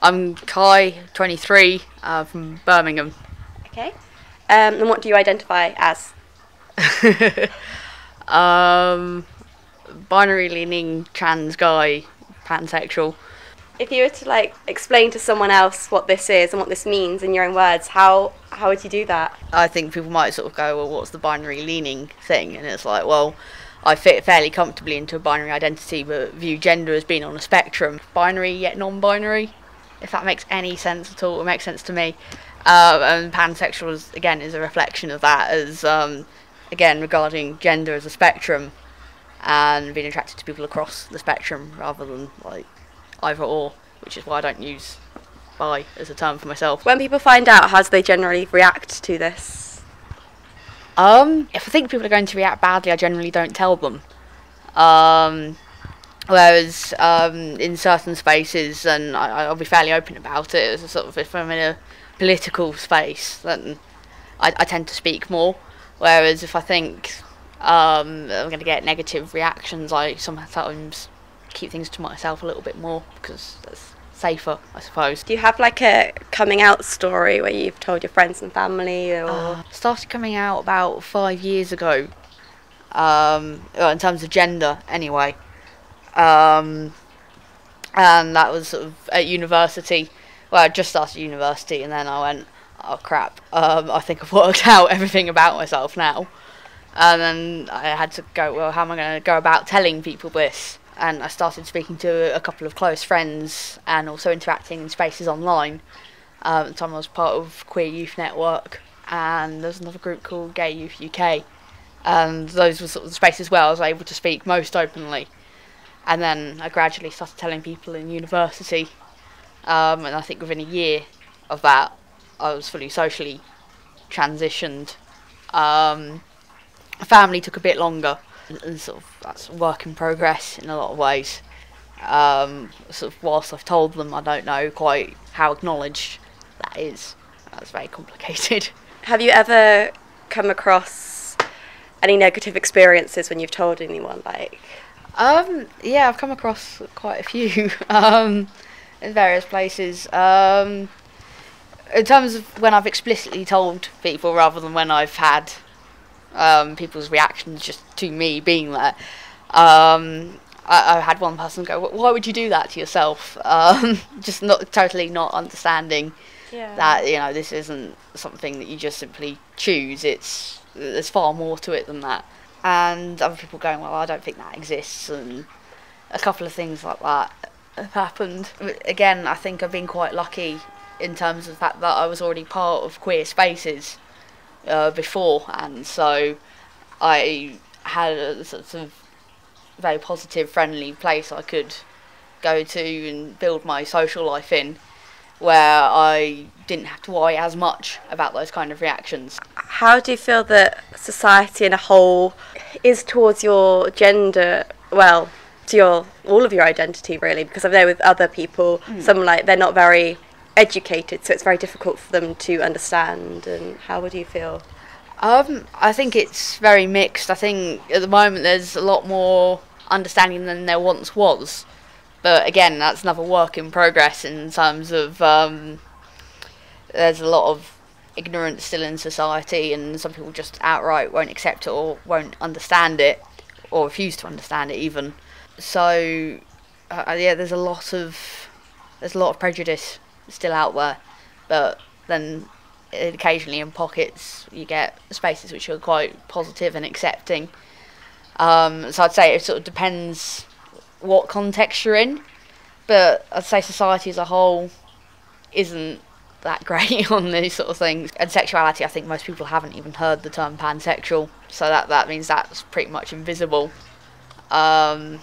I'm Kai, 23, from Birmingham. Okay. And what do you identify as? Binary leaning, trans guy, pansexual. If you were to explain to someone else what this is and what this means in your own words, how would you do that? I think people might sort of go, well, what's the binary leaning thing? And it's like, well, I fit fairly comfortably into a binary identity, but view gender as being on a spectrum. Binary yet non-binary, if that makes any sense at all. It makes sense to me. And pansexual, is a reflection of that, as, again, regarding gender as a spectrum and being attracted to people across the spectrum rather than, either or, which is why I don't use bi as a term for myself. When people find out, how do they generally react to this? If I think people are going to react badly, I generally don't tell them. Whereas in certain spaces, and I'll be fairly open about it, as a sort of, if I'm in a political space, then I tend to speak more. Whereas if I think I'm going to get negative reactions, I sometimes keep things to myself a little bit more, because that's safer, I suppose. Do you have a coming out story where you've told your friends and family, or? Started coming out about 5 years ago, in terms of gender anyway, and that was sort of at university. Well, I just started university, and then I went, oh crap, I think I've worked out everything about myself now. And then I had to go, well, how am I going to go about telling people this? And I started speaking to a couple of close friends and also interacting in spaces online. At the time I was part of Queer Youth Network, and there's another group called Gay Youth UK. And those were sort of the spaces where I was able to speak most openly. And then I gradually started telling people in university. And I think within a year of that, I was fully socially transitioned. Family took a bit longer, and sort of that's a work in progress in a lot of ways. Sort of whilst I've told them, I don't know quite how acknowledged that is. That's very complicated. Have you ever come across any negative experiences when you've told anyone? Yeah, I've come across quite a few in various places. In terms of when I've explicitly told people rather than when I've had people's reactions just to me being there. I had one person go, why would you do that to yourself? Just totally not understanding that, this isn't something that you just simply choose. There's far more to it than that. And other people going, well, I don't think that exists, and a couple of things like that have happened. Again, I think I've been quite lucky in terms of the fact that I was already part of queer spaces before, and so I had a sort of very positive, friendly place I could go to and build my social life in, where I didn't have to worry as much about those kind of reactions. How do you feel that society in a whole is towards your gender, well, to all of your identity really? Because I know with other people, some they're not very educated, so it's very difficult for them to understand. And how would you feel? I think it's very mixed. I think at the moment there's a lot more understanding than there once was, but again, that's another work in progress in terms of there's a lot of ignorance still in society, and some people just outright won't accept it or won't understand it, or refuse to understand it even. So there's a lot of prejudice still out there, but then occasionally in pockets you get spaces which are quite positive and accepting. So I'd say it sort of depends what context you're in, but I'd say society as a whole isn't that great on these sort of things. And sexuality, I think most people haven't even heard the term pansexual, so that means that's pretty much invisible. But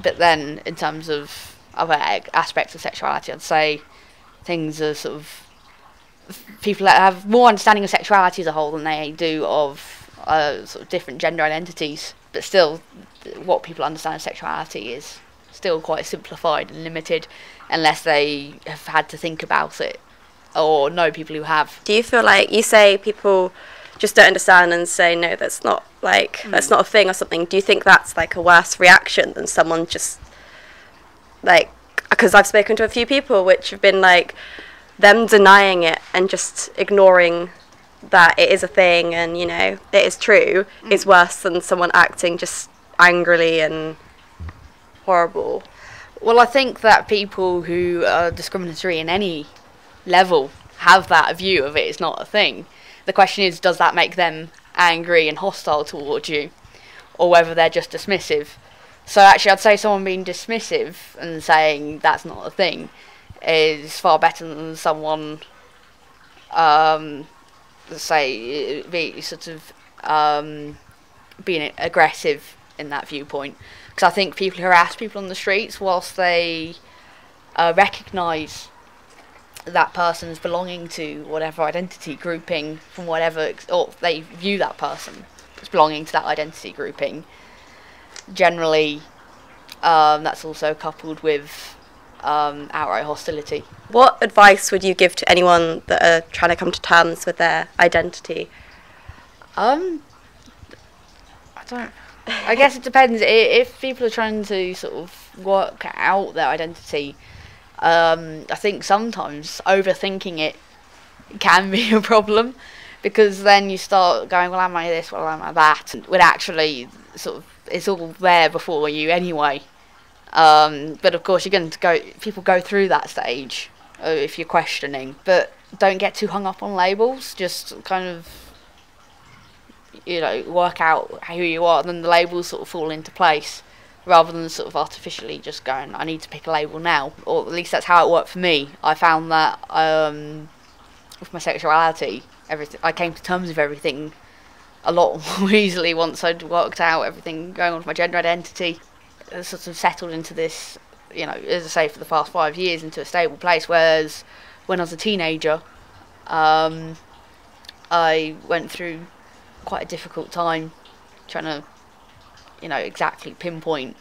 then in terms of other aspects of sexuality, I'd say things are sort of people that have more understanding of sexuality as a whole than they do of sort of different gender identities. But still, what people understand of sexuality is still quite simplified and limited, unless they have had to think about it or know people who have. Do you feel like you say people just don't understand and say no, that's not that's not a thing or something? Do you think that's a worse reaction than someone just because I've spoken to a few people which have been like, them denying it and just ignoring that it is a thing and, you know, it is true, is worse than someone acting just angrily and horrible. Well, I think that people who are discriminatory in any level have that view of it. It's not a thing. The question is, does that make them angry and hostile towards you, or whether they're just dismissive? So actually, I'd say someone being dismissive and saying that's not a thing is far better than someone, say, be sort of being aggressive in that viewpoint. Because I think people harass people on the streets whilst they recognise that person's belonging to whatever identity grouping from whatever, or they view that person as belonging to that identity grouping. Generally, that's also coupled with outright hostility. What advice would you give to anyone that are trying to come to terms with their identity? I guess it depends. If people are trying to sort of work out their identity, I think sometimes overthinking it can be a problem, because then you start going, well, am I this, well, am I that? When actually, sort of, it's all there before you anyway. But of course, people go through that stage if you're questioning. But don't get too hung up on labels. Just kind of, you know, work out who you are, and then the labels sort of fall into place, rather than sort of artificially just going, I need to pick a label now. Or at least that's how it worked for me. I found that with my sexuality, I came to terms with everything a lot more easily once I'd worked out everything going on with my gender identity. I sort of settled into this, you know, as I say, for the past 5 years, into a stable place. Whereas when I was a teenager, I went through quite a difficult time trying to, you know, exactly pinpoint.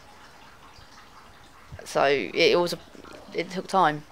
So it took time.